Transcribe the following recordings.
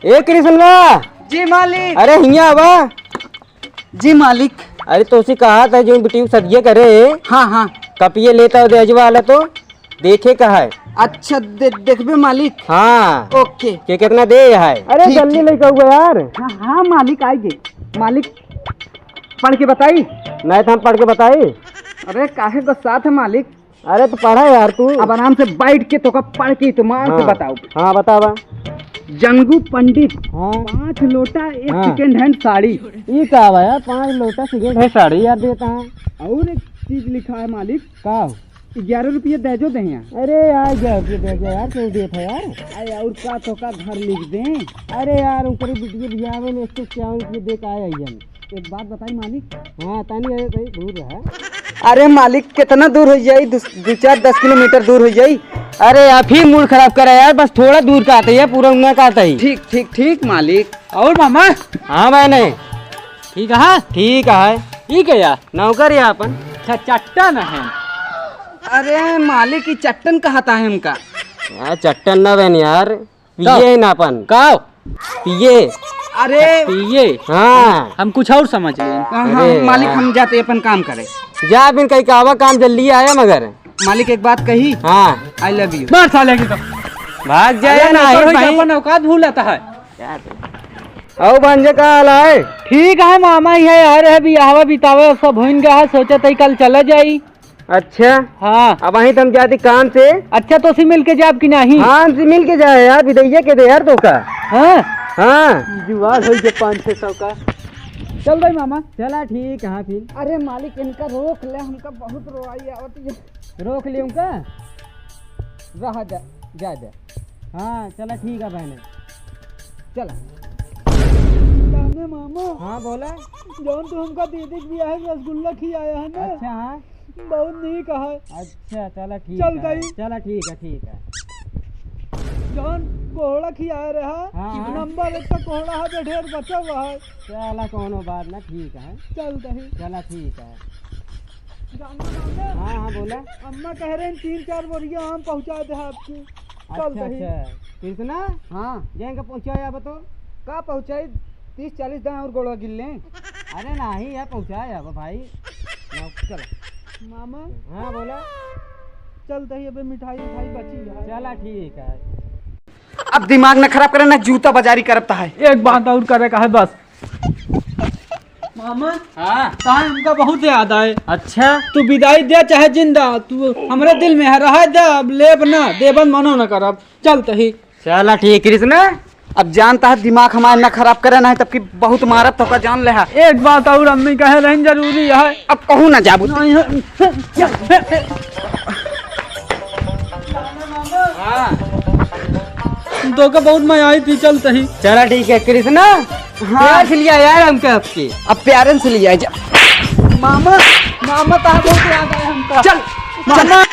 ए कृष्णा। जी मालिक। अरे हिया बा। जी मालिक। अरे तो उसे कहा था जो बिटिया सदिया करे। हाँ हाँ। कपिये लेता हो देज वाला तो देखे का है। अच्छा देखबे मालिक। हाँ ओके। के कितना दे है। अरे ठीक, जल्दी ठीक। लेकर हुआ यार। हाँ हाँ मालिक आएंगे। मालिक पढ़ के बताई। नहीं तो हम पढ़ के बताए। अरे काहे गुस्सा है मालिक। अरे तो पढ़ा यार तू। अब आराम से बैठ के तो पढ़ के इत्मीनान से बताओ। हाँ बतावा। जंगू पंडित। हाँ 5 लोटा एक हाँ। Second hand sari. ये क्या हुआ यार 5 लोटा सेकेंड है साड़ी यार देता है। और एक चीज लिखा है मालिक। का 11 रुपये दे जो दे यहाँ। अरे यार 11 रुपये दे दे यार क्यों देता यार। अरे और का तो का घर लिख दें। अरे यार ऊपर बिटिया बिया में इसको क्या दे का आए हम। एक बात बताई मालिक। हाँ तानी अरे कहीं दूर है। अरे मालिक कितना दूर हो जाई। 2-4-10 किलोमीटर दूर हो जाई। अरे यार फिर मूड खराब करा यार बस थोड़ा दूर का आता है पूरा उन्ना का आता है। ठीक ठीक ठीक मालिक। और मामा। हाँ मैंने ठीक है। ठीक है। ठीक है यार। नौकर है अपन। चट्टन है। अरे मालिक की चट्टन कहता है हमका। यार चट्टन ना बहन यार पिए ना अपन का पिए। अरे पिए। हाँ हम कुछ और समझ लें। हाँ मालिक हम जाते अपन काम करें। जा बिन कहीं कावा काम जल्दी आया मगर। मालिक एक बात कही। हाँ आई लव यू। बात साले की तो भाग जाए ना अपन औकात भूल जाता है। औ भांजे का हाल है। ठीक है मामा ये आ रहे बियाहवा बितावे सब होइन गया है सोचा तई कल चला जाई। अच्छा हाँ अब वहीं तुम जाती काम से। अच्छा तो सी मिल के जाब कि नहीं। हाँ हमसे मिल के जाए यार विदैया के दे यार तो का। हाँ हाँ जुआर हो गए 500-600 का। चल भाई मामा। चला ठीक है फिर। अरे मालिक इनका रोक ले हमका बहुत रोवाई आवत है। रोक लियो का। रहा जा जा जा। हाँ चला ठीक है बहने। चला। जाने मामा हाँ बोला। जौन तो हमका दीदी भी है रसगुल्ला खिलाया है ना। अच्छा हाँ बहुत नहीं कहा है। अच्छा चला ठीक चल है। गई। चला ठीक है ठीक है। जौन कोहड़ा खिलाया रहा हाँ, हाँ। नंबर 1 का कोहड़ा है जो ढेर बचा हुआ है। चला कोनो बात ना ठीक है। चल दही। चला ठीक है। जानना मामा हाँ हाँ बोला। अम्मा कह रहे हैं 3-4 बोरिया आम पहुंचा दे आपकी। चल अच्छा दही। अच्छा कृष्णा हाँ जाएंगे पहुँचाया बतो। का पहुँचाई 30-40 दाएं और गोड़वा गिल लें। अरे नहीं यार पहुँचाया भाई। चल मामा हाँ बोला। चल दही अबे मिठाई बची है। चला ठीक है। अब दिमाग न खराब करे ना जूता बाजारी करता है। एक बात और करे का है बस। मामा हाँ कहा हमका बहुत याद आए। अच्छा तू विदाई दे चाहे जिंदा तू हमरे दिल में है रहा दे अब लेब ना देबन मनो न करब। चल तही। चला ठीक कृष्णा। अब जानता है दिमाग हमारा न खराब करे ना है तब की बहुत मारत तो का जान ले है। एक बात और अम्मी कहे रहन जरूरी है। अब कहूँ ना जाबू। हाँ तो का बहुत मजा आई थी। चल तही। चला ठीक है कृष्णा। हाँ लिया यार हमके आपके। अब प्यारे से लिया जा। मामा मामा कहा बहुत याद आया हमका। चल मामा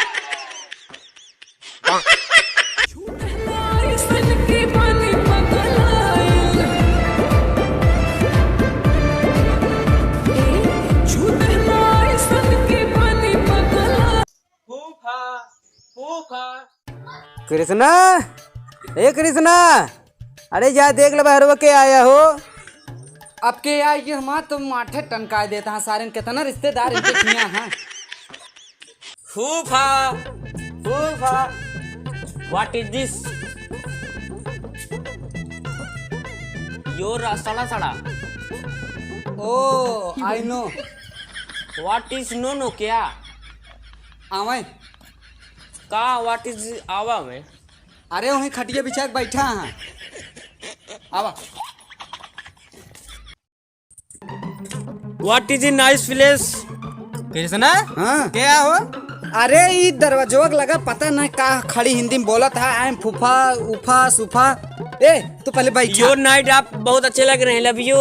कृष्णा ए कृष्णा अरे जा देख लो बहरवा के आया हो। अब के आएगी हमारा तो माठे टनकाए देता है सारे कितना रिश्तेदार इनके किया हैं। फूफा फूफा व्हाट इज दिस योर सड़ा सड़ा oh I know. What is no no क्या आवे का व्हाट इज आवा में अरे वहीं खटिया बिछा के बैठा है। आवा what is in nice place Krishna हाँ क्या हो। अरे ये दरवाजोक लगा पता नहीं का खड़ी हिंदी में बोला था। आई एम फूफा उफा सुफा। ए तू पहले बैठ। योर नाइट आप बहुत अच्छे लग रहे हैं लव यू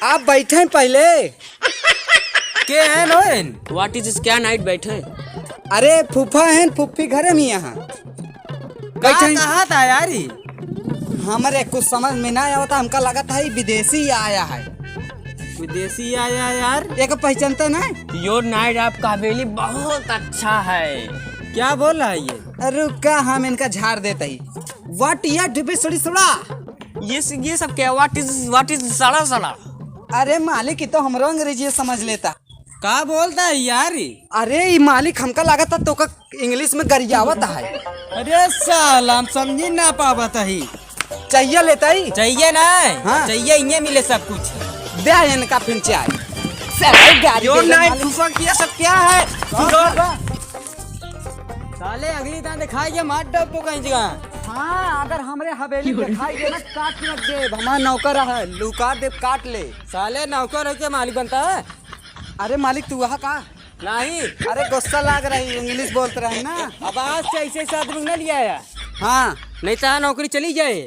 आप बैठे हैं पहले। के है नोन। व्हाट इज क्या नाइट बैठे अरे फूफा है फूफी घरे में यहाँ बैठे हैं। कहा था यारी। हमारे कुछ समझ में ना आया था हमका लगा था ये विदेशी आया है। विदेशी आया यार। एक पहचानता ना। योर नाइट आपका हवेली बहुत अच्छा है। क्या बोल रहा है ये। रुका हम इनका झाड़ देते ही। वाट या डिबे सड़ी सुड़ा ये सब क्या? व्हाट इज सड़ा सड़ा? अरे मालिक ये तो हमरो अंग्रेजी समझ लेता। का बोलता है यार? अरे ये मालिक हमका लागत था तो का इंग्लिश में गरियावत है। अरे साला हम समझी ना पावत ही। चाहिए लेता ही चाहिए ना? हाँ। चाहिए इन्हें मिले सब कुछ। दे इनका फिर चाय। साले गाड़ी जो दे दे नाइन मालिक। फूफा किया सब क्या है? साले अगली दान दिखाएंगे मार डब को कहीं जगह। हाँ अगर हमरे हवेली दिखाई दे ना काट मत दे। हमारा नौकर है लुका दे काट ले। साले नौकर होके मालिक बनता है? अरे मालिक तू वहाँ का? नहीं। अरे गुस्सा लग रही इंग्लिश बोलते रहे ना। अब आज से ऐसे आदमी न लिया है, हाँ नहीं तो नौकरी चली जाए।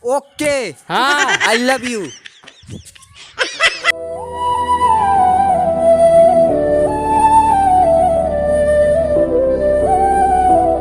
ओके हाँ। I love you.